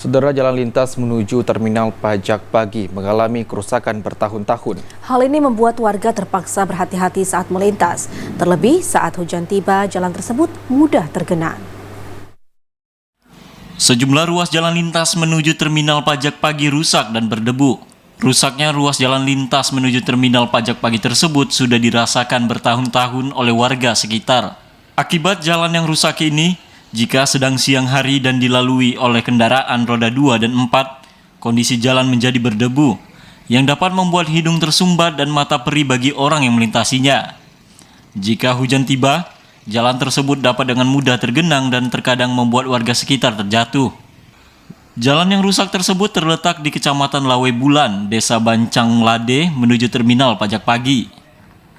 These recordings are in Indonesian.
Saudara, jalan lintas menuju terminal pajak pagi mengalami kerusakan bertahun-tahun. Hal ini membuat warga terpaksa berhati-hati saat melintas. Terlebih saat hujan tiba, jalan tersebut mudah tergenang. Sejumlah ruas jalan lintas menuju terminal pajak pagi rusak dan berdebu. Rusaknya ruas jalan lintas menuju terminal pajak pagi tersebut sudah dirasakan bertahun-tahun oleh warga sekitar. Akibat jalan yang rusak ini, jika sedang siang hari dan dilalui oleh kendaraan roda 2 dan 4, kondisi jalan menjadi berdebu, yang dapat membuat hidung tersumbat dan mata perih bagi orang yang melintasinya. Jika hujan tiba, jalan tersebut dapat dengan mudah tergenang dan terkadang membuat warga sekitar terjatuh. Jalan yang rusak tersebut terletak di Kecamatan Lawe Bulan, Desa Bancang Lade menuju terminal pajak pagi.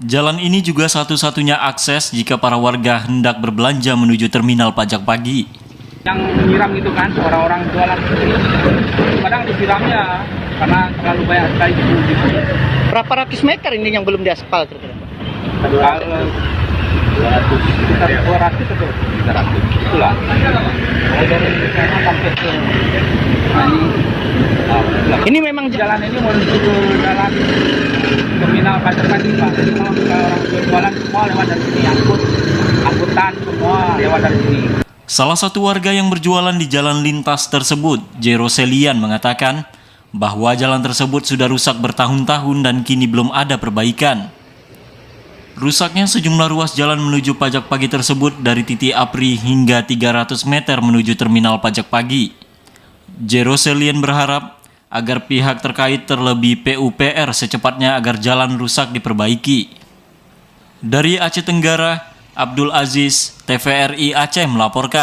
Jalan ini juga satu-satunya akses jika para warga hendak berbelanja menuju terminal pajak pagi. Yang menyiram itu kan orang-orang jualan kadang disiramnya karena terlalu banyak sekali gitu. Berapa ratus meter ini yang belum diaspal kira-kira? Kalau 200, sekitar 200 atau 300 itulah. Dari sana sampai ke ini memang jalan ini menuju ke jalan terminal pajak pagi Pak. Jadi kalau orang jualan semua lewat dari sini, angkutan semua lewat dari sini. Salah satu warga yang berjualan di jalan lintas tersebut, Jeroselian, mengatakan bahwa jalan tersebut sudah rusak bertahun-tahun dan kini belum ada perbaikan. Rusaknya sejumlah ruas jalan menuju pajak pagi tersebut dari titik APRI hingga 300 meter menuju terminal pajak pagi. Jeroselian berharap agar pihak terkait terlebih PUPR secepatnya agar jalan rusak diperbaiki. Dari Aceh Tenggara, Abdul Aziz, TVRI Aceh melaporkan.